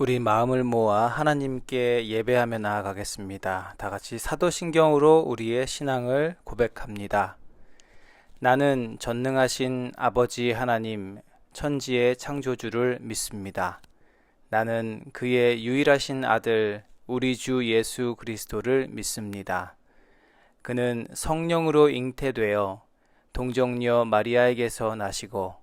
우리 마음을 모아 하나님께 예배하며 나아가겠습니다. 다 같이 사도신경으로 우리의 신앙을 고백합니다. 나는 전능하신 아버지 하나님, 천지의 창조주를 믿습니다. 나는 그의 유일하신 아들, 우리 주 예수 그리스도를 믿습니다. 그는 성령으로 잉태되어 동정녀 마리아에게서 나시고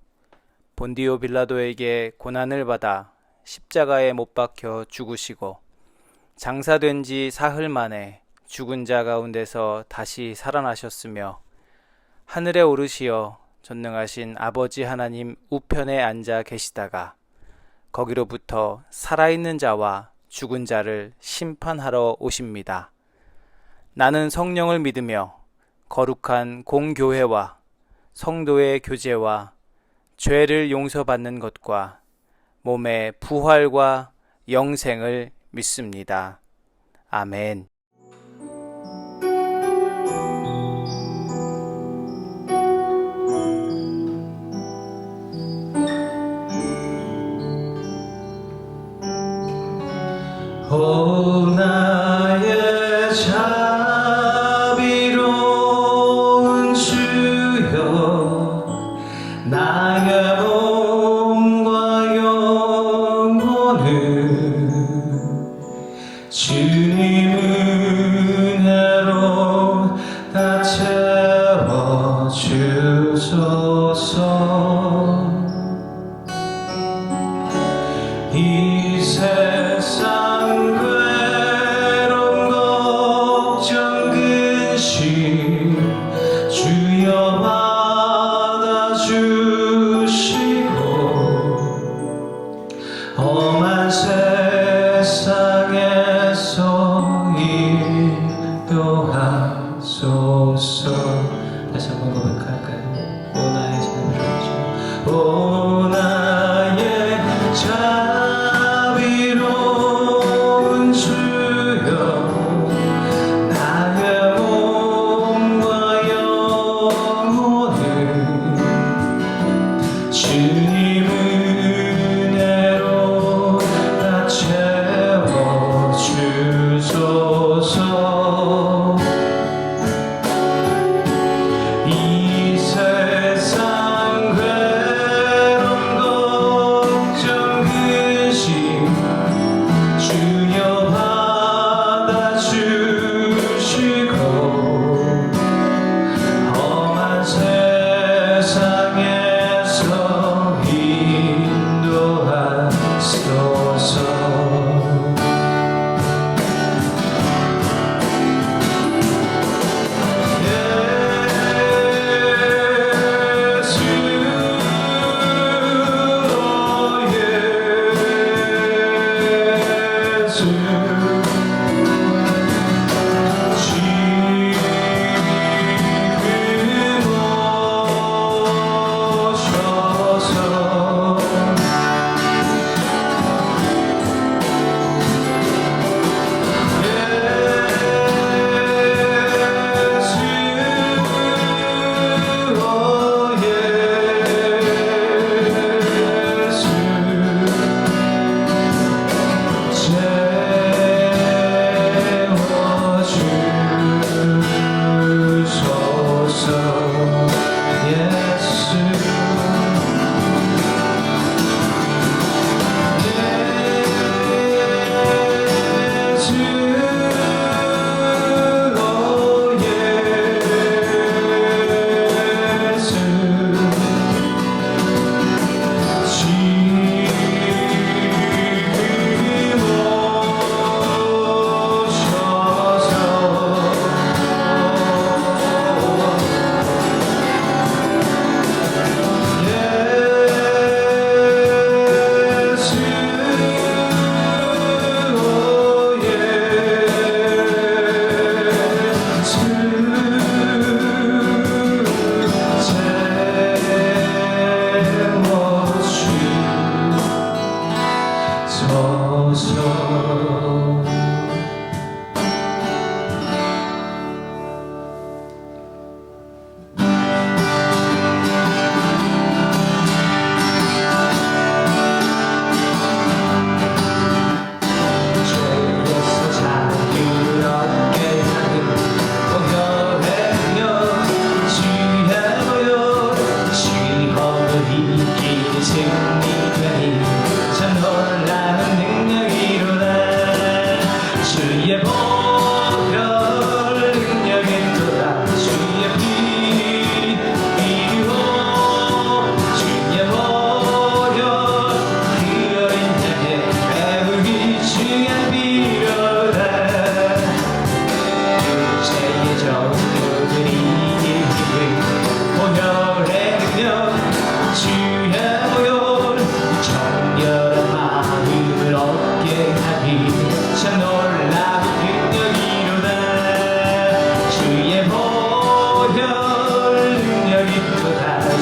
본디오 빌라도에게 고난을 받아 십자가에 못 박혀 죽으시고 장사된 지 사흘 만에 죽은 자 가운데서 다시 살아나셨으며 하늘에 오르시어 전능하신 아버지 하나님 우편에 앉아 계시다가 거기로부터 살아있는 자와 죽은 자를 심판하러 오십니다. 나는 성령을 믿으며 거룩한 공교회와 성도의 교제와 죄를 용서받는 것과 몸의 부활과 영생을 믿습니다. 아멘. 오 나의 자비로운 주여, 나의 몸과 영혼을 주님 은혜로 다 채워주소서. 이 세상 괴로움 걱정 근심 주여 받아주시고 험한 세상에서 인도하소서. 다시 한번 고백할까요?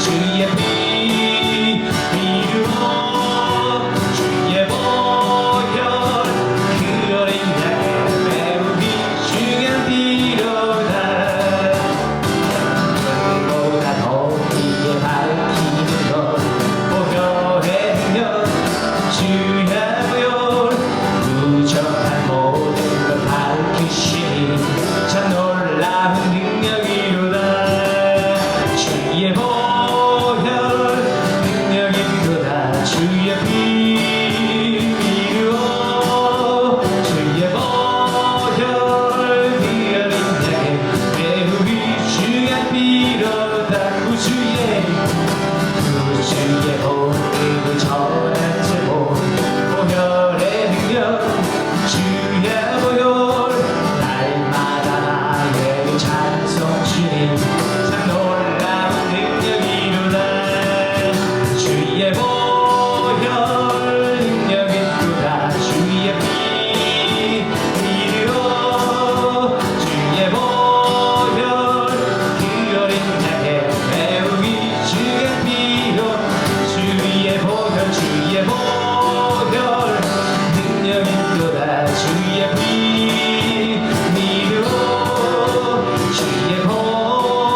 주의 피 이루어 주의 보혈 그 어린 양의 매우 귀중한 피로다 눈보다 높이에 밝히는 것 보혈의 능력 주의 보혈 부족한 모든 걸 밝히시니 참 놀라운 능력이로다 주의 보혈 능력이로다 주의 피 이루어 주의 보혈 그 어린 양의 매우 귀중한 피로다 구주의 복음을 전하지 보혈의 능력 주의 보혈 날마다 나에게 찬송 주님 참 놀라운 능력이로다 주의 보혈 능력이로다 주의 피 이루어 주의 보혈 그 어린 양의 매우 귀중한 피로 주의 보혈 능력이로다 주의 피 이루어 주의 보혈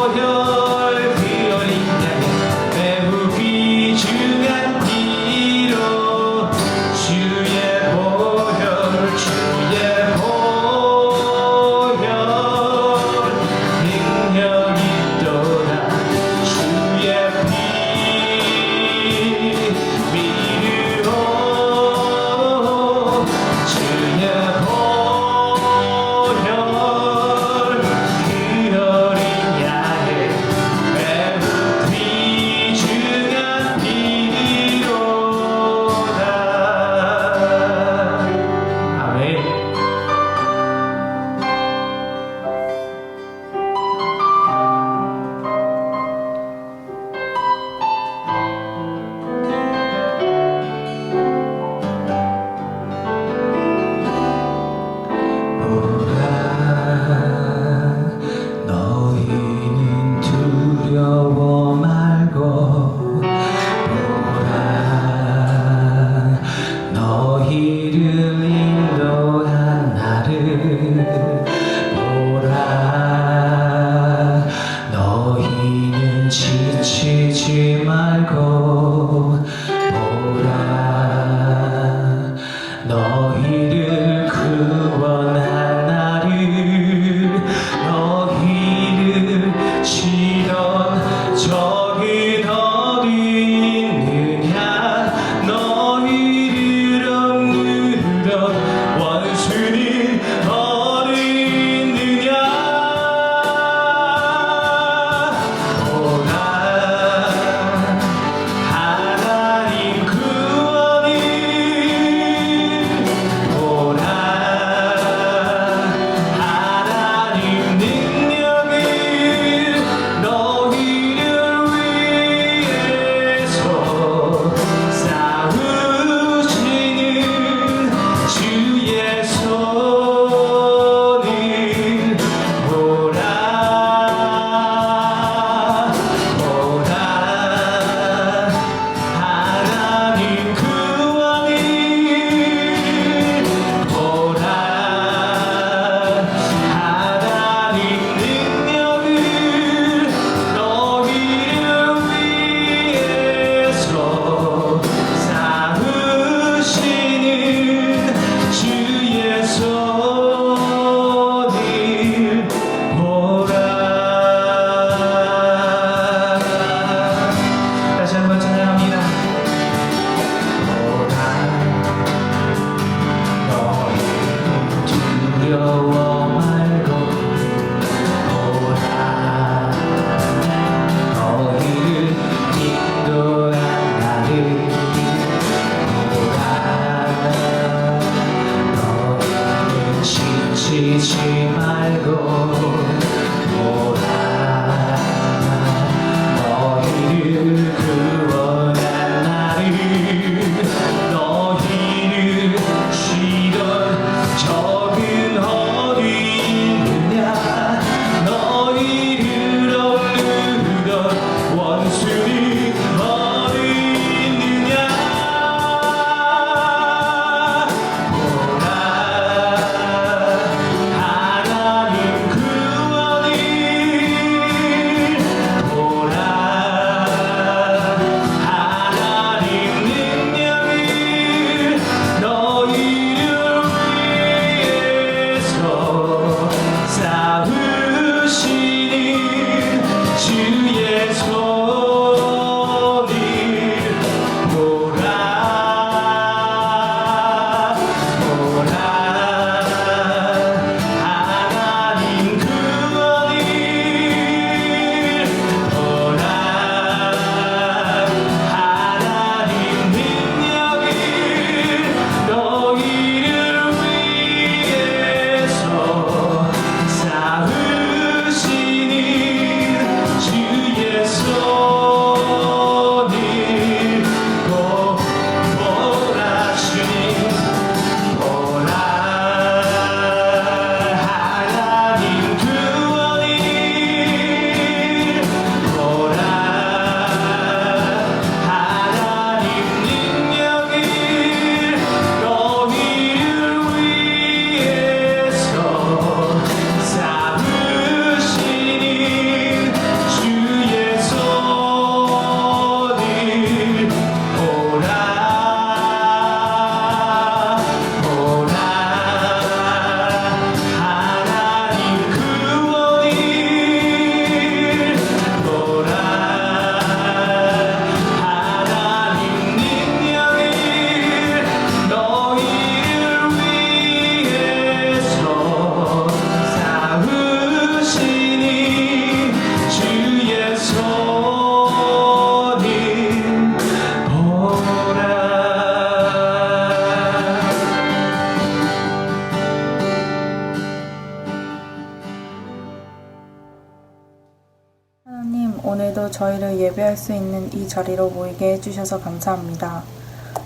오늘도 저희를 예배할 수 있는 이 자리로 모이게 해주셔서 감사합니다.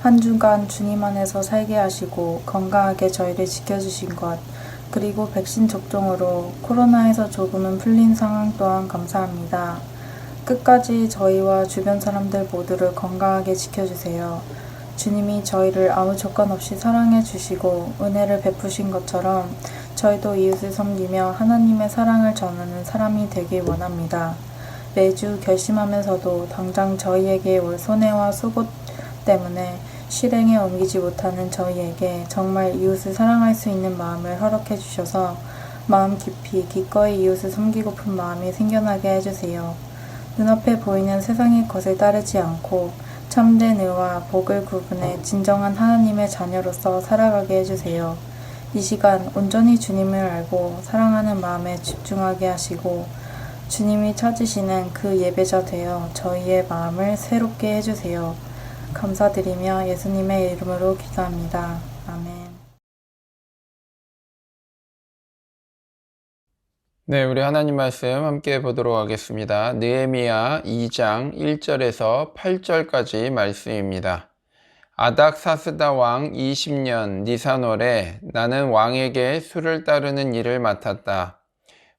한 주간 주님 안에서 살게 하시고 건강하게 저희를 지켜주신 것, 그리고 백신 접종으로 코로나에서 조금은 풀린 상황 또한 감사합니다. 끝까지 저희와 주변 사람들 모두를 건강하게 지켜주세요. 주님이 저희를 아무 조건 없이 사랑해 주시고 은혜를 베푸신 것처럼 저희도 이웃을 섬기며 하나님의 사랑을 전하는 사람이 되길 원합니다. 매주 결심하면서도 당장 저희에게 올 손해와 수고 때문에 실행에 옮기지 못하는 저희에게 정말 이웃을 사랑할 수 있는 마음을 허락해 주셔서 마음 깊이 기꺼이 이웃을 섬기고픈 마음이 생겨나게 해주세요. 눈앞에 보이는 세상의 것을 따르지 않고 참된 의와 복을 구분해 진정한 하나님의 자녀로서 살아가게 해주세요. 이 시간 온전히 주님을 알고 사랑하는 마음에 집중하게 하시고 주님이 찾으시는 그 예배자 되어 저희의 마음을 새롭게 해주세요. 감사드리며 예수님의 이름으로 기도합니다. 아멘. 네, 우리 하나님 말씀 함께 보도록 하겠습니다. 느헤미야 2장 1절에서 8절까지 말씀입니다. 아닥사스다 왕 20년 니산월에 나는 왕에게 술을 따르는 일을 맡았다.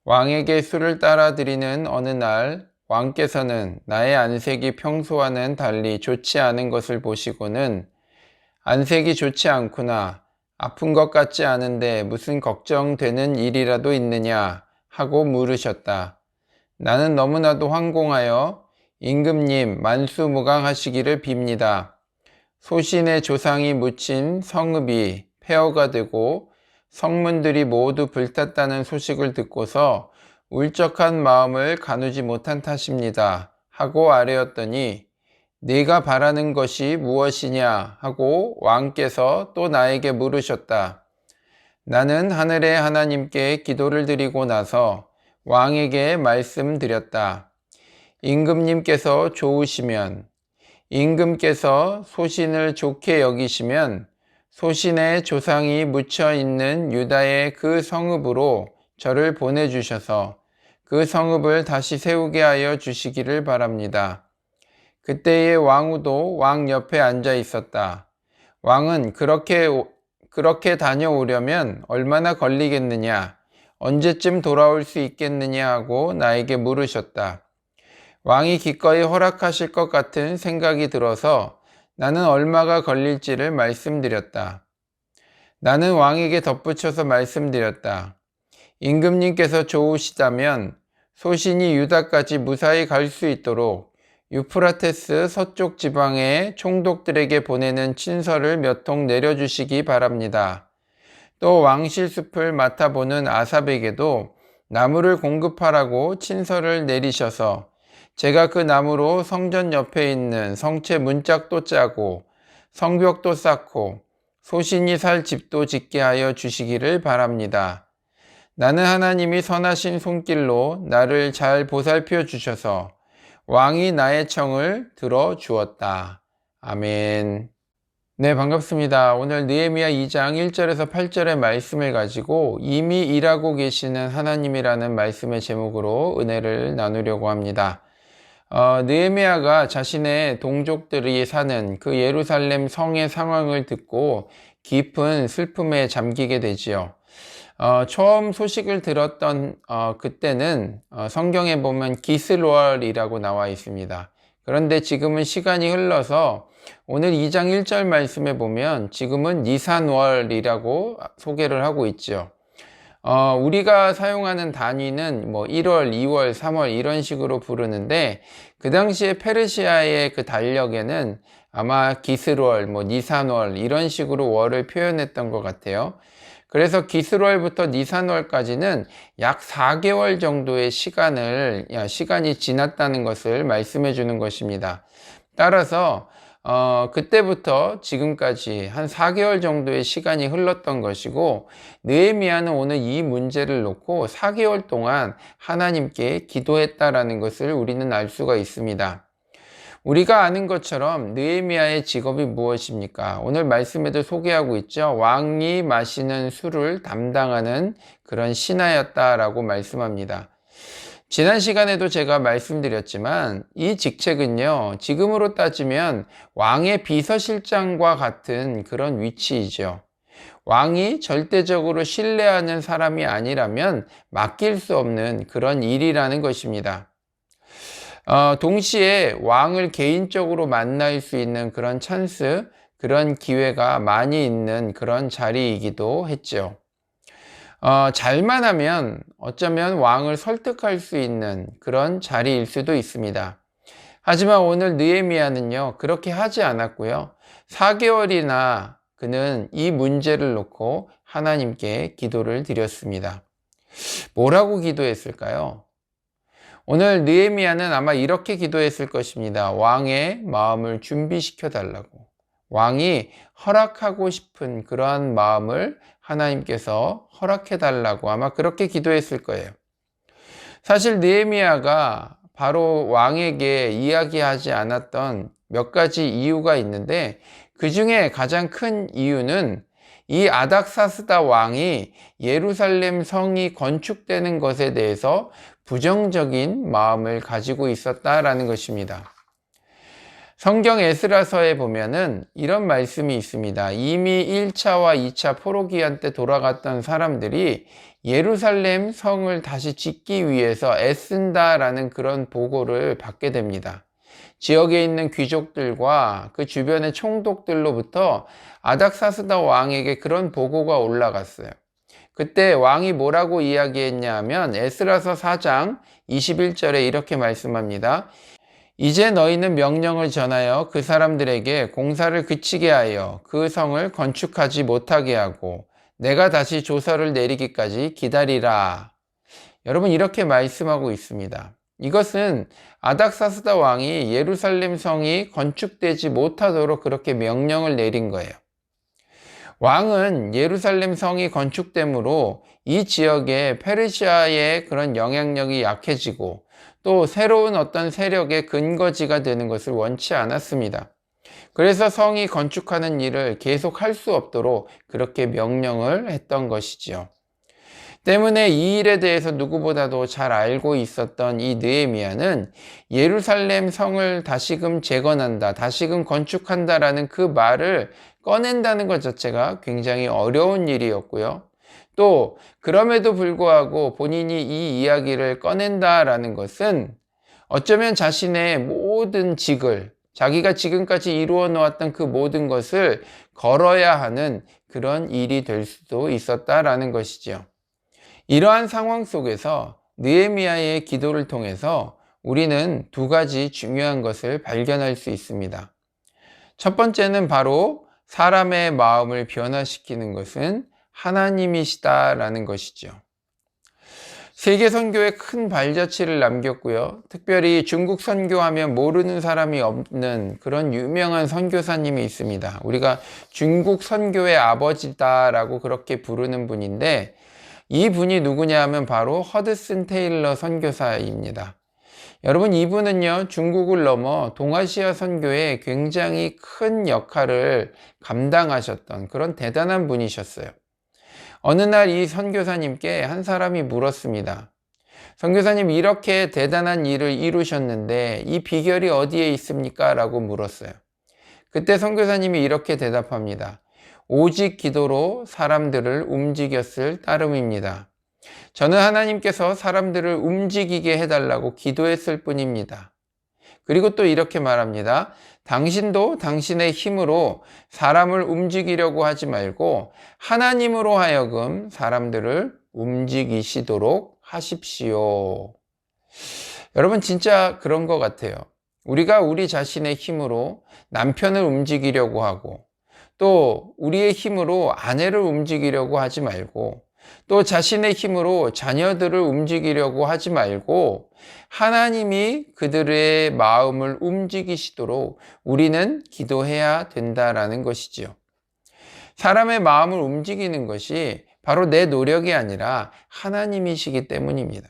왕에게 술을 따라 드리는 어느 날 왕께서는 나의 안색이 평소와는 달리 좋지 않은 것을 보시고는 안색이 좋지 않구나, 아픈 것 같지 않은데 무슨 걱정되는 일이라도 있느냐 하고 물으셨다. 나는 너무나도 황공하여 임금님 만수무강하시기를 빕니다. 소신의 조상이 묻힌 성읍이 폐허가 되고 성문들이 모두 불탔다는 소식을 듣고서 울적한 마음을 가누지 못한 탓입니다 하고 아뢰었더니 네가 바라는 것이 무엇이냐 하고 왕께서 또 나에게 물으셨다. 나는 하늘의 하나님께 기도를 드리고 나서 왕에게 말씀드렸다. 임금님께서 좋으시면, 임금께서 소신을 좋게 여기시면 소신의 조상이 묻혀 있는 유다의 그 성읍으로 저를 보내주셔서 그 성읍을 다시 세우게 하여 주시기를 바랍니다. 그때의 왕후도 왕 옆에 앉아 있었다. 왕은 그렇게 다녀오려면 얼마나 걸리겠느냐, 언제쯤 돌아올 수 있겠느냐 하고 나에게 물으셨다. 왕이 기꺼이 허락하실 것 같은 생각이 들어서 나는 얼마가 걸릴지를 말씀드렸다. 나는 왕에게 덧붙여서 말씀드렸다. 임금님께서 좋으시다면 소신이 유다까지 무사히 갈 수 있도록 유프라테스 서쪽 지방의 총독들에게 보내는 친서를 몇 통 내려주시기 바랍니다. 또 왕실숲을 맡아보는 아삽에게도 나무를 공급하라고 친서를 내리셔서 제가 그 나무로 성전 옆에 있는 성체 문짝도 짜고 성벽도 쌓고 소신이 살 집도 짓게 하여 주시기를 바랍니다. 나는 하나님이 선하신 손길로 나를 잘 보살펴 주셔서 왕이 나의 청을 들어주었다. 아멘. 네, 반갑습니다. 오늘 느헤미야 2장 1절에서 8절의 말씀을 가지고 이미 일하고 계시는 하나님이라는 말씀의 제목으로 은혜를 나누려고 합니다. 느헤미야가 자신의 동족들이 사는 그 예루살렘 성의 상황을 듣고 깊은 슬픔에 잠기게 되지요. 처음 소식을 들었던 그때는 성경에 보면 기스로엘이라고 나와 있습니다. 그런데 지금은 시간이 흘러서 오늘 2장 1절 말씀에 보면 지금은 니산월이라고 소개를 하고 있죠. 우리가 사용하는 단위는 뭐 1월, 2월, 3월 이런 식으로 부르는데 그 당시에 페르시아의 그 달력에는 아마 기스월, 뭐 니산월 이런 식으로 월을 표현했던 것 같아요. 그래서 기스월부터 니산월까지는 약 4개월 정도의 시간이 지났다는 것을 말씀해 주는 것입니다. 따라서 그때부터 지금까지 한 4개월 정도의 시간이 흘렀던 것이고 느헤미야는 오늘 이 문제를 놓고 4개월 동안 하나님께 기도했다라는 것을 우리는 알 수가 있습니다. 우리가 아는 것처럼 느헤미야의 직업이 무엇입니까? 오늘 말씀에도 소개하고 있죠. 왕이 마시는 술을 담당하는 그런 신하였다라고 말씀합니다. 지난 시간에도 제가 말씀드렸지만 이 직책은요, 지금으로 따지면 왕의 비서실장과 같은 그런 위치이죠. 왕이 절대적으로 신뢰하는 사람이 아니라면 맡길 수 없는 그런 일이라는 것입니다. 동시에 왕을 개인적으로 만날 수 있는 그런 찬스, 그런 기회가 많이 있는 그런 자리이기도 했죠. 잘만 하면 어쩌면 왕을 설득할 수 있는 그런 자리일 수도 있습니다. 하지만 오늘 느헤미야는요, 그렇게 하지 않았고요. 4개월이나 그는 이 문제를 놓고 하나님께 기도를 드렸습니다. 뭐라고 기도했을까요? 오늘 느헤미야는 아마 이렇게 기도했을 것입니다. 왕의 마음을 준비시켜 달라고. 왕이 허락하고 싶은 그러한 마음을 하나님께서 허락해 달라고 아마 그렇게 기도했을 거예요. 사실 느헤미야가 바로 왕에게 이야기하지 않았던 몇 가지 이유가 있는데, 그 중에 가장 큰 이유는 이 아닥사스다 왕이 예루살렘 성이 건축되는 것에 대해서 부정적인 마음을 가지고 있었다라는 것입니다. 성경 에스라서에 보면은 이런 말씀이 있습니다. 이미 1차와 2차 포로기한 때 돌아갔던 사람들이 예루살렘 성을 다시 짓기 위해서 애쓴다라는 그런 보고를 받게 됩니다. 지역에 있는 귀족들과 그 주변의 총독들로부터 아닥사스다 왕에게 그런 보고가 올라갔어요. 그때 왕이 뭐라고 이야기했냐 하면 에스라서 4장 21절에 이렇게 말씀합니다. 이제 너희는 명령을 전하여 그 사람들에게 공사를 그치게 하여 그 성을 건축하지 못하게 하고 내가 다시 조서를 내리기까지 기다리라. 여러분, 이렇게 말씀하고 있습니다. 이것은 아닥사스다 왕이 예루살렘 성이 건축되지 못하도록 그렇게 명령을 내린 거예요. 왕은 예루살렘 성이 건축됨으로 이 지역에 페르시아의 그런 영향력이 약해지고 또 새로운 어떤 세력의 근거지가 되는 것을 원치 않았습니다. 그래서 성이 건축하는 일을 계속 할 수 없도록 그렇게 명령을 했던 것이지요. 때문에 이 일에 대해서 누구보다도 잘 알고 있었던 이 느헤미야는 예루살렘 성을 다시금 재건한다, 다시금 건축한다라는 그 말을 꺼낸다는 것 자체가 굉장히 어려운 일이었고요. 또 그럼에도 불구하고 본인이 이 이야기를 꺼낸다라는 것은 어쩌면 자신의 모든 직을, 자기가 지금까지 이루어 놓았던 그 모든 것을 걸어야 하는 그런 일이 될 수도 있었다라는 것이죠. 이러한 상황 속에서 느헤미야의 기도를 통해서 우리는 두 가지 중요한 것을 발견할 수 있습니다. 첫 번째는 바로 사람의 마음을 변화시키는 것은 하나님이시다라는 것이죠. 세계 선교에 큰 발자취를 남겼고요. 특별히 중국 선교하면 모르는 사람이 없는 그런 유명한 선교사님이 있습니다. 우리가 중국 선교의 아버지다라고 그렇게 부르는 분인데, 이 분이 누구냐 하면 바로 허드슨 테일러 선교사입니다. 여러분, 이분은요, 중국을 넘어 동아시아 선교에 굉장히 큰 역할을 감당하셨던 그런 대단한 분이셨어요. 어느 날 이 선교사님께 한 사람이 물었습니다. 선교사님, 이렇게 대단한 일을 이루셨는데 이 비결이 어디에 있습니까? 라고 물었어요. 그때 선교사님이 이렇게 대답합니다. 오직 기도로 사람들을 움직였을 따름입니다. 저는 하나님께서 사람들을 움직이게 해달라고 기도했을 뿐입니다. 그리고 또 이렇게 말합니다. 당신도 당신의 힘으로 사람을 움직이려고 하지 말고 하나님으로 하여금 사람들을 움직이시도록 하십시오. 여러분, 진짜 그런 것 같아요. 우리가 우리 자신의 힘으로 남편을 움직이려고 하고, 또 우리의 힘으로 아내를 움직이려고 하지 말고, 또 자신의 힘으로 자녀들을 움직이려고 하지 말고 하나님이 그들의 마음을 움직이시도록 우리는 기도해야 된다라는 것이지요. 사람의 마음을 움직이는 것이 바로 내 노력이 아니라 하나님이시기 때문입니다.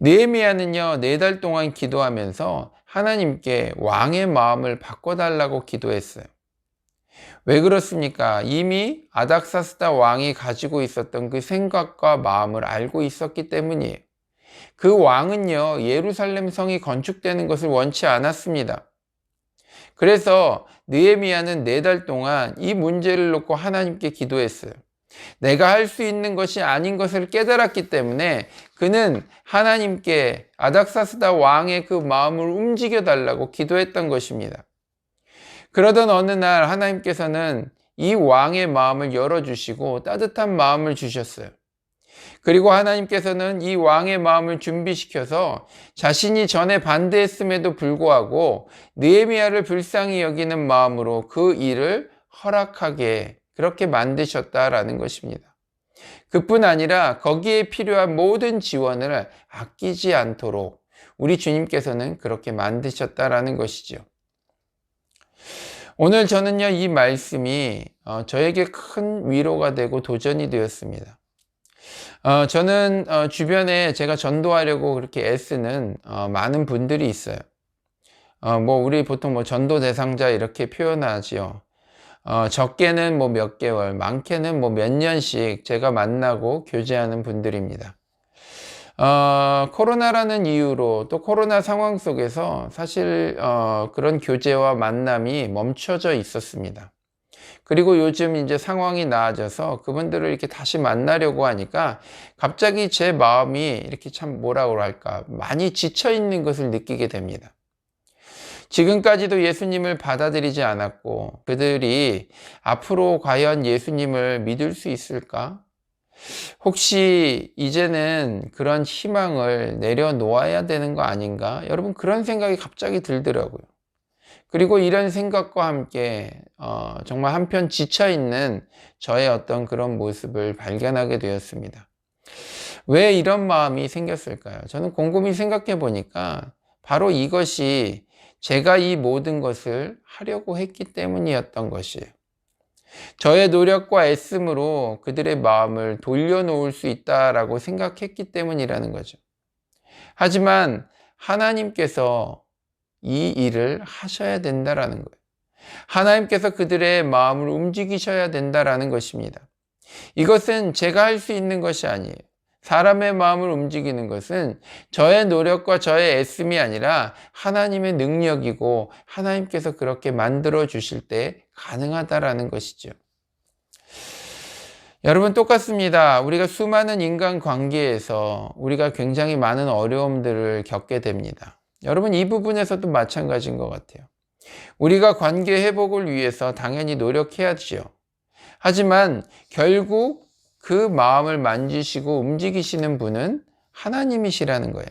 느헤미야는요, 4달 동안 기도하면서 하나님께 왕의 마음을 바꿔달라고 기도했어요. 왜 그렇습니까? 이미 아닥사스다 왕이 가지고 있었던 그 생각과 마음을 알고 있었기 때문이에요. 그 왕은요, 예루살렘 성이 건축되는 것을 원치 않았습니다. 그래서 느헤미야는 4달 동안 이 문제를 놓고 하나님께 기도했어요. 내가 할 수 있는 것이 아닌 것을 깨달았기 때문에 그는 하나님께 아닥사스다 왕의 그 마음을 움직여 달라고 기도했던 것입니다. 그러던 어느 날 하나님께서는 이 왕의 마음을 열어주시고 따뜻한 마음을 주셨어요. 그리고 하나님께서는 이 왕의 마음을 준비시켜서 자신이 전에 반대했음에도 불구하고 느헤미야를 불쌍히 여기는 마음으로 그 일을 허락하게 그렇게 만드셨다라는 것입니다. 그뿐 아니라 거기에 필요한 모든 지원을 아끼지 않도록 우리 주님께서는 그렇게 만드셨다라는 것이죠. 오늘 저는요, 이 말씀이 저에게 큰 위로가 되고 도전이 되었습니다. 저는 주변에 제가 전도하려고 그렇게 애쓰는 많은 분들이 있어요. 우리 보통 전도 대상자 이렇게 표현하지요. 적게는 몇 개월, 많게는 몇 년씩 제가 만나고 교제하는 분들입니다. 코로나라는 이유로 또 코로나 상황 속에서 사실 그런 교제와 만남이 멈춰져 있었습니다. 그리고 요즘 이제 상황이 나아져서 그분들을 이렇게 다시 만나려고 하니까 갑자기 제 마음이 이렇게 참 뭐라고 할까, 많이 지쳐 있는 것을 느끼게 됩니다. 지금까지도 예수님을 받아들이지 않았고 그들이 앞으로 과연 예수님을 믿을 수 있을까? 혹시 이제는 그런 희망을 내려놓아야 되는 거 아닌가? 여러분, 그런 생각이 갑자기 들더라고요. 그리고 이런 생각과 함께 정말 한편 지쳐있는 저의 어떤 그런 모습을 발견하게 되었습니다. 왜 이런 마음이 생겼을까요? 저는 곰곰이 생각해 보니까 바로 이것이 제가 이 모든 것을 하려고 했기 때문이었던 것이에요. 저의 노력과 애씀으로 그들의 마음을 돌려놓을 수 있다라고 생각했기 때문이라는 거죠. 하지만 하나님께서 이 일을 하셔야 된다라는 거예요. 하나님께서 그들의 마음을 움직이셔야 된다라는 것입니다. 이것은 제가 할 수 있는 것이 아니에요. 사람의 마음을 움직이는 것은 저의 노력과 저의 애씀이 아니라 하나님의 능력이고 하나님께서 그렇게 만들어 주실 때 가능하다라는 것이죠. 여러분, 똑같습니다. 우리가 수많은 인간 관계에서 우리가 굉장히 많은 어려움들을 겪게 됩니다. 여러분, 이 부분에서도 마찬가지인 것 같아요. 우리가 관계 회복을 위해서 당연히 노력해야죠. 하지만 결국 그 마음을 만지시고 움직이시는 분은 하나님이시라는 거예요.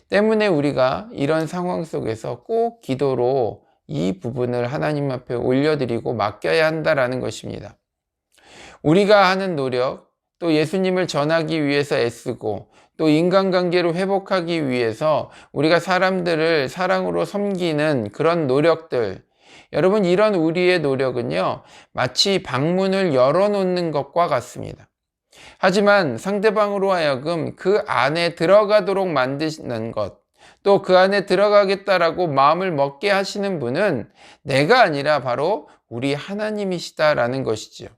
때문에 우리가 이런 상황 속에서 꼭 기도로 이 부분을 하나님 앞에 올려드리고 맡겨야 한다라는 것입니다. 우리가 하는 노력, 또 예수님을 전하기 위해서 애쓰고 또 인간관계를 회복하기 위해서 우리가 사람들을 사랑으로 섬기는 그런 노력들, 여러분, 이런 우리의 노력은요, 마치 방문을 열어놓는 것과 같습니다. 하지만 상대방으로 하여금 그 안에 들어가도록 만드는 것, 또 그 안에 들어가겠다라고 마음을 먹게 하시는 분은 내가 아니라 바로 우리 하나님이시다라는 것이지요.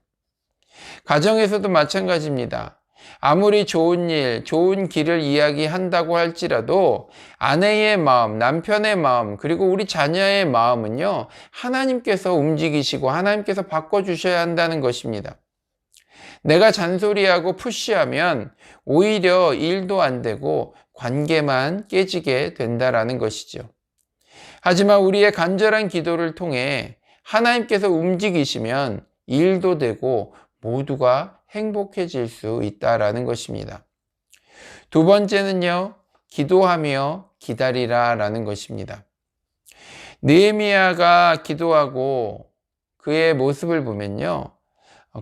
가정에서도 마찬가지입니다. 아무리 좋은 일, 좋은 길을 이야기한다고 할지라도 아내의 마음, 남편의 마음, 그리고 우리 자녀의 마음은요, 하나님께서 움직이시고 하나님께서 바꿔주셔야 한다는 것입니다. 내가 잔소리하고 푸시하면 오히려 일도 안 되고 관계만 깨지게 된다라는 것이죠. 하지만 우리의 간절한 기도를 통해 하나님께서 움직이시면 일도 되고 모두가 행복해질 수 있다라는 것입니다. 두 번째는요, 기도하며 기다리라 라는 것입니다. 느헤미야가 기도하고 그의 모습을 보면요,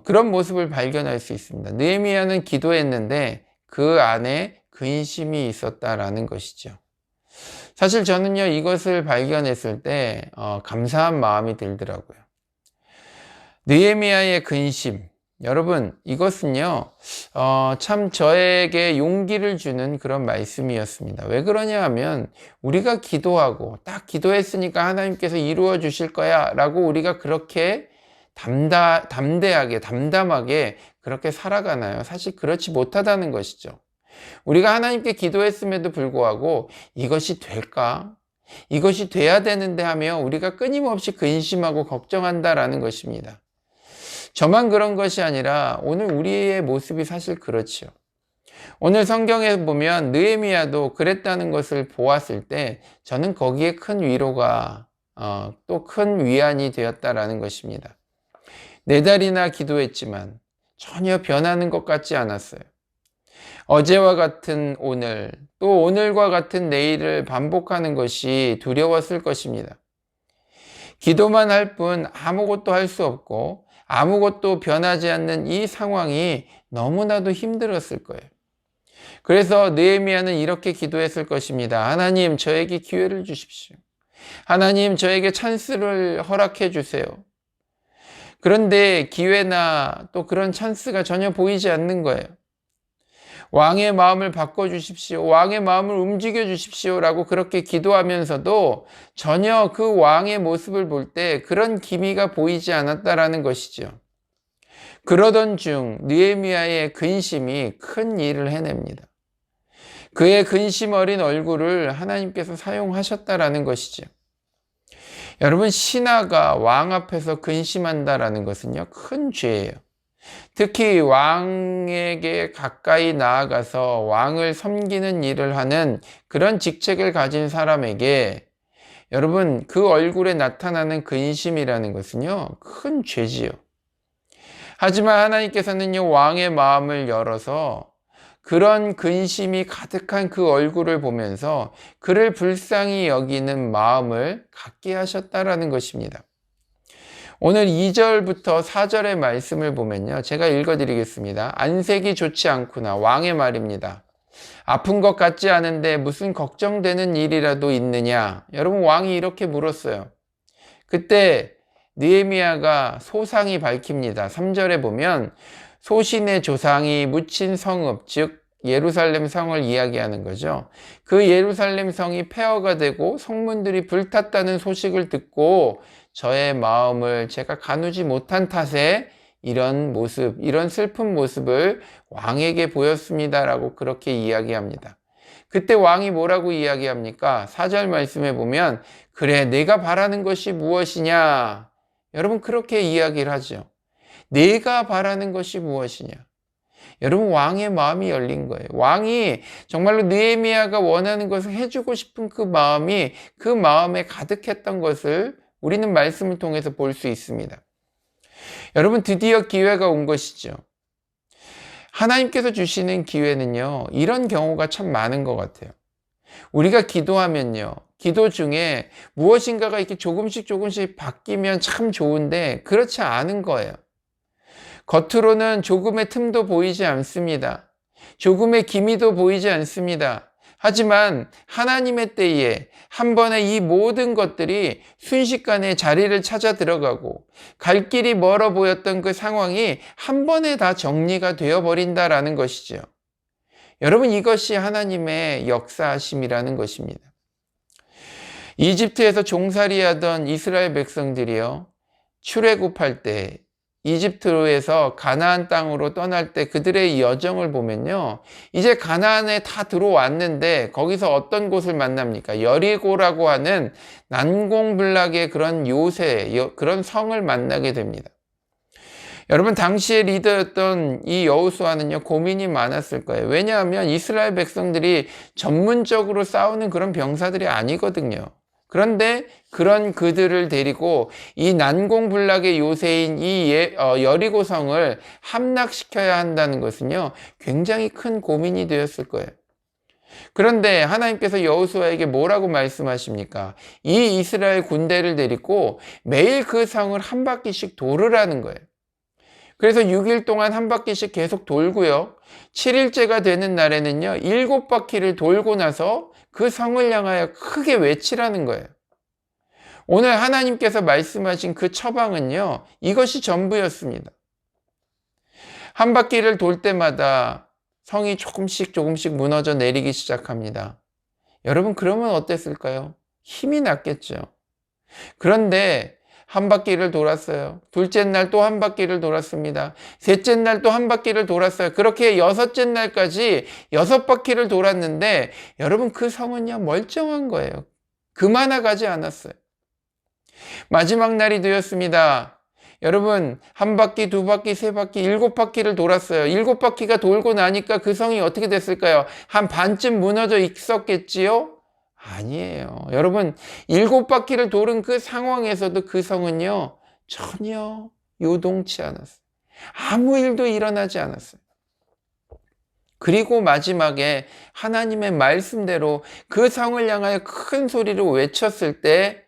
그런 모습을 발견할 수 있습니다. 느헤미야는 기도했는데 그 안에 근심이 있었다라는 것이죠. 사실 저는요, 이것을 발견했을 때 감사한 마음이 들더라고요. 느헤미야의 근심, 여러분, 이것은요, 참 저에게 용기를 주는 그런 말씀이었습니다. 왜 그러냐 하면 우리가 기도하고 딱 기도했으니까 하나님께서 이루어 주실 거야 라고 우리가 그렇게 담대하게 담담하게 그렇게 살아가나요? 사실 그렇지 못하다는 것이죠. 우리가 하나님께 기도했음에도 불구하고 이것이 될까? 이것이 돼야 되는데 하며 우리가 끊임없이 근심하고 걱정한다라는 것입니다. 저만 그런 것이 아니라 오늘 우리의 모습이 사실 그렇죠. 오늘 성경에 보면 느헤미야도 그랬다는 것을 보았을 때 저는 거기에 큰 위로가 또 큰 위안이 되었다라는 것입니다. 4달이나 기도했지만 전혀 변하는 것 같지 않았어요. 어제와 같은 오늘, 또 오늘과 같은 내일을 반복하는 것이 두려웠을 것입니다. 기도만 할 뿐 아무것도 할 수 없고 아무것도 변하지 않는 이 상황이 너무나도 힘들었을 거예요. 그래서 느헤미야는 이렇게 기도했을 것입니다. 하나님, 저에게 기회를 주십시오. 하나님, 저에게 찬스를 허락해 주세요. 그런데 기회나 또 그런 찬스가 전혀 보이지 않는 거예요. 왕의 마음을 바꿔주십시오. 왕의 마음을 움직여 주십시오. 라고 그렇게 기도하면서도 전혀 그 왕의 모습을 볼 때 그런 기미가 보이지 않았다라는 것이죠. 그러던 중 느헤미야의 근심이 큰 일을 해냅니다. 그의 근심 어린 얼굴을 하나님께서 사용하셨다라는 것이죠. 여러분, 신하가 왕 앞에서 근심한다라는 것은요, 큰 죄예요. 특히 왕에게 가까이 나아가서 왕을 섬기는 일을 하는 그런 직책을 가진 사람에게 여러분, 그 얼굴에 나타나는 근심이라는 것은요, 큰 죄지요. 하지만 하나님께서는요, 왕의 마음을 열어서 그런 근심이 가득한 그 얼굴을 보면서 그를 불쌍히 여기는 마음을 갖게 하셨다라는 것입니다. 오늘 2절부터 4절의 말씀을 보면요, 제가 읽어드리겠습니다. 안색이 좋지 않구나. 왕의 말입니다. 아픈 것 같지 않은데 무슨 걱정되는 일이라도 있느냐? 여러분, 왕이 이렇게 물었어요. 그때 느헤미야가 소상이 밝힙니다. 3절에 보면 소신의 조상이 묻힌 성읍, 즉 예루살렘 성을 이야기하는 거죠. 그 예루살렘 성이 폐허가 되고 성문들이 불탔다는 소식을 듣고 저의 마음을 제가 가누지 못한 탓에 이런 모습, 이런 슬픈 모습을 왕에게 보였습니다라고 그렇게 이야기합니다. 그때 왕이 뭐라고 이야기합니까? 4절 말씀에 보면 그래, 내가 바라는 것이 무엇이냐? 여러분, 그렇게 이야기를 하죠. 내가 바라는 것이 무엇이냐? 여러분, 왕의 마음이 열린 거예요. 왕이 정말로 느헤미야가 원하는 것을 해주고 싶은 그 마음이 그 마음에 가득했던 것을 우리는 말씀을 통해서 볼 수 있습니다. 여러분, 드디어 기회가 온 것이죠. 하나님께서 주시는 기회는요, 이런 경우가 참 많은 것 같아요. 우리가 기도하면요, 기도 중에 무엇인가가 이렇게 조금씩 바뀌면 참 좋은데 그렇지 않은 거예요. 겉으로는 조금의 틈도 보이지 않습니다. 조금의 기미도 보이지 않습니다. 하지만 하나님의 때에 한 번에 이 모든 것들이 순식간에 자리를 찾아 들어가고 갈 길이 멀어 보였던 그 상황이 한 번에 다 정리가 되어버린다라는 것이죠. 여러분, 이것이 하나님의 역사하심이라는 것입니다. 이집트에서 종살이하던 이스라엘 백성들이요, 출애굽할 때 이집트에서 가나안 땅으로 떠날 때 그들의 여정을 보면요, 이제 가나안에 다 들어왔는데 거기서 어떤 곳을 만납니까? 여리고라고 하는 난공불락의 그런 요새, 그런 성을 만나게 됩니다. 여러분, 당시의 리더였던 이 여호수아는요, 고민이 많았을 거예요. 왜냐하면 이스라엘 백성들이 전문적으로 싸우는 그런 병사들이 아니거든요. 그런데 그런 그들을 데리고 이 난공불락의 요새인 이 여리고성을 함락시켜야 한다는 것은요, 굉장히 큰 고민이 되었을 거예요. 그런데 하나님께서 여호수아에게 뭐라고 말씀하십니까? 이 이스라엘 군대를 데리고 매일 그 성을 한 바퀴씩 돌으라는 거예요. 그래서 6일 동안 한 바퀴씩 계속 돌고요, 7일째가 되는 날에는요, 7바퀴를 돌고 나서 그 성을 향하여 크게 외치라는 거예요. 오늘 하나님께서 말씀하신 그 처방은요, 이것이 전부였습니다. 한 바퀴를 돌 때마다 성이 조금씩 무너져 내리기 시작합니다. 여러분, 그러면 어땠을까요? 힘이 났겠죠. 그런데 한 바퀴를 돌았어요. 둘째 날 또 한 바퀴를 돌았습니다. 셋째 날 또 한 바퀴를 돌았어요. 그렇게 여섯째 날까지 6바퀴를 돌았는데 여러분 그 성은요 멀쩡한 거예요. 그만 가지 않았어요. 마지막 날이 되었습니다. 여러분 한 바퀴, 두 바퀴, 세 바퀴, 7바퀴를 돌았어요. 7바퀴가 돌고 나니까 그 성이 어떻게 됐을까요? 한 반쯤 무너져 있었겠지요? 아니에요. 여러분 7바퀴를 도는 그 상황에서도 그 성은요 전혀 요동치 않았어요. 아무 일도 일어나지 않았어요. 그리고 마지막에 하나님의 말씀대로 그 성을 향하여 큰 소리로 외쳤을 때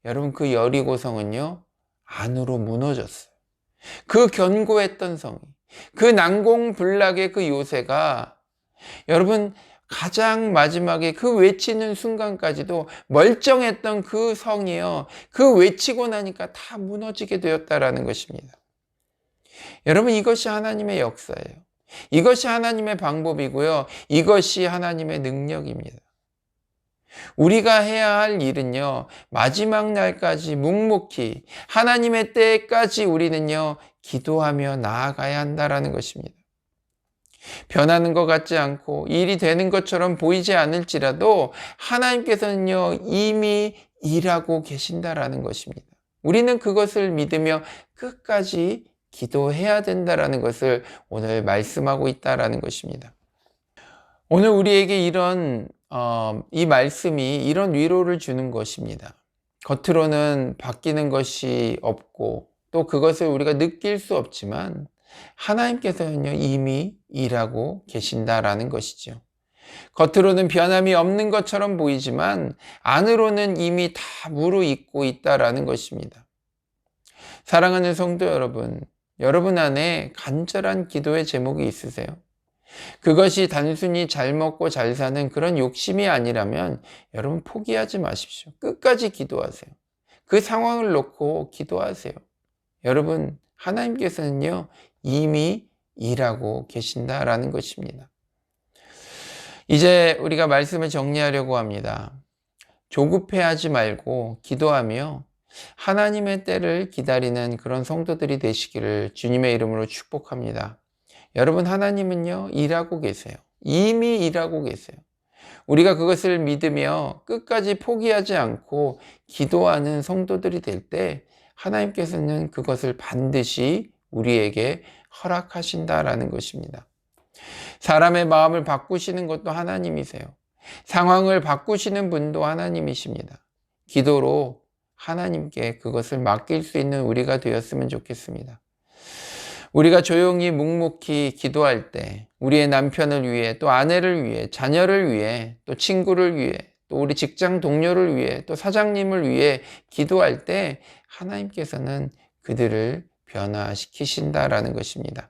여러분 그 여리고 성은요 안으로 무너졌어요. 그 견고했던 성이, 그 난공불락의 그 요새가 여러분 가장 마지막에 그 외치는 순간까지도 멀쩡했던 그 성이요 그 외치고 나니까 다 무너지게 되었다라는 것입니다. 여러분 이것이 하나님의 역사예요. 이것이 하나님의 방법이고요. 이것이 하나님의 능력입니다. 우리가 해야 할 일은요, 마지막 날까지 묵묵히 하나님의 때까지 우리는요, 기도하며 나아가야 한다라는 것입니다. 변하는 것 같지 않고 일이 되는 것처럼 보이지 않을지라도 하나님께서는요, 이미 일하고 계신다라는 것입니다. 우리는 그것을 믿으며 끝까지 기도해야 된다라는 것을 오늘 말씀하고 있다라는 것입니다. 오늘 우리에게 이 말씀이 이런 위로를 주는 것입니다. 겉으로는 바뀌는 것이 없고 또 그것을 우리가 느낄 수 없지만 하나님께서는요 이미 일하고 계신다라는 것이죠. 겉으로는 변함이 없는 것처럼 보이지만 안으로는 이미 다 무르익고 있다라는 것입니다. 사랑하는 성도 여러분, 여러분 안에 간절한 기도의 제목이 있으세요? 그것이 단순히 잘 먹고 잘 사는 그런 욕심이 아니라면 여러분 포기하지 마십시오. 끝까지 기도하세요. 그 상황을 놓고 기도하세요. 여러분 하나님께서는요 이미 일하고 계신다라는 것입니다. 이제 우리가 말씀을 정리하려고 합니다. 조급해하지 말고 기도하며 하나님의 때를 기다리는 그런 성도들이 되시기를 주님의 이름으로 축복합니다. 여러분 하나님은요 일하고 계세요. 이미 일하고 계세요. 우리가 그것을 믿으며 끝까지 포기하지 않고 기도하는 성도들이 될 때 하나님께서는 그것을 반드시 우리에게 허락하신다라는 것입니다. 사람의 마음을 바꾸시는 것도 하나님이세요. 상황을 바꾸시는 분도 하나님이십니다. 기도로 하나님께 그것을 맡길 수 있는 우리가 되었으면 좋겠습니다. 우리가 조용히 묵묵히 기도할 때 우리의 남편을 위해 또 아내를 위해 자녀를 위해 또 친구를 위해 또 우리 직장 동료를 위해 또 사장님을 위해 기도할 때 하나님께서는 그들을 변화시키신다라는 것입니다.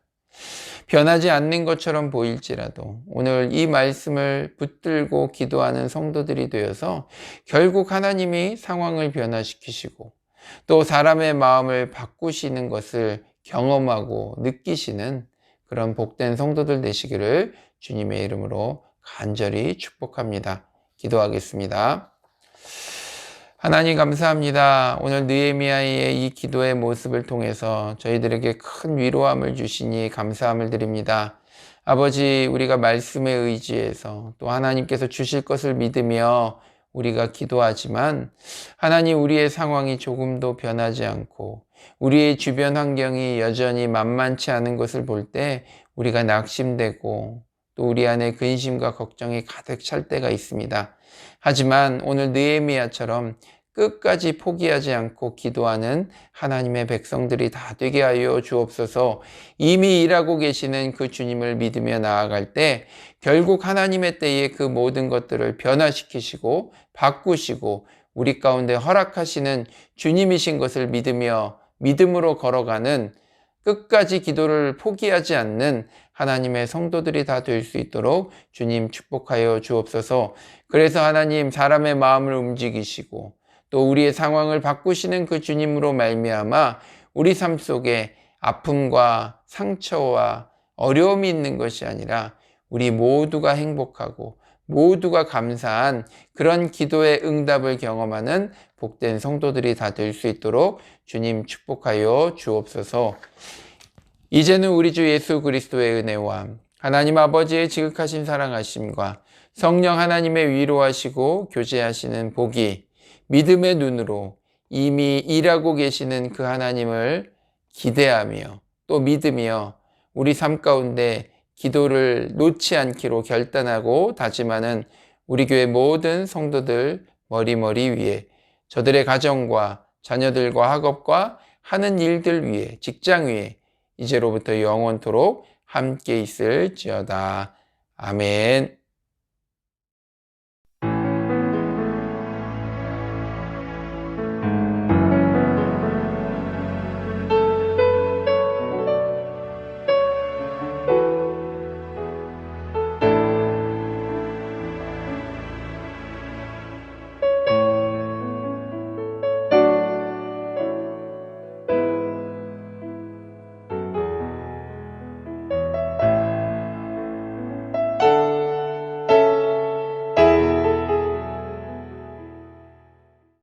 변하지 않는 것처럼 보일지라도 오늘 이 말씀을 붙들고 기도하는 성도들이 되어서 결국 하나님이 상황을 변화시키시고 또 사람의 마음을 바꾸시는 것을 경험하고 느끼시는 그런 복된 성도들 되시기를 주님의 이름으로 간절히 축복합니다. 기도하겠습니다. 하나님 감사합니다. 오늘 느헤미야의 이 기도의 모습을 통해서 저희들에게 큰 위로함을 주시니 감사함을 드립니다. 아버지, 우리가 말씀에 의지해서 또 하나님께서 주실 것을 믿으며 우리가 기도하지만 하나님 우리의 상황이 조금도 변하지 않고 우리의 주변 환경이 여전히 만만치 않은 것을 볼 때 우리가 낙심되고 또 우리 안에 근심과 걱정이 가득 찰 때가 있습니다. 하지만 오늘 느헤미야처럼 끝까지 포기하지 않고 기도하는 하나님의 백성들이 다 되게 하여 주옵소서. 이미 일하고 계시는 그 주님을 믿으며 나아갈 때 결국 하나님의 때에 그 모든 것들을 변화시키시고 바꾸시고 우리 가운데 허락하시는 주님이신 것을 믿으며 믿음으로 걸어가는 끝까지 기도를 포기하지 않는 하나님의 성도들이 다 될 수 있도록 주님 축복하여 주옵소서. 그래서 하나님 사람의 마음을 움직이시고 또 우리의 상황을 바꾸시는 그 주님으로 말미암아 우리 삶 속에 아픔과 상처와 어려움이 있는 것이 아니라 우리 모두가 행복하고 모두가 감사한 그런 기도의 응답을 경험하는 복된 성도들이 다 될 수 있도록 주님 축복하여 주옵소서. 이제는 우리 주 예수 그리스도의 은혜와 하나님 아버지의 지극하신 사랑하심과 성령 하나님의 위로하시고 교제하시는 복이 믿음의 눈으로 이미 일하고 계시는 그 하나님을 기대하며 또 믿으며 우리 삶 가운데 기도를 놓지 않기로 결단하고 다짐하는 우리 교회 모든 성도들 머리머리 위에 저들의 가정과 자녀들과 학업과 하는 일들 위에 직장 위에 이제로부터 영원토록 함께 있을지어다. 아멘.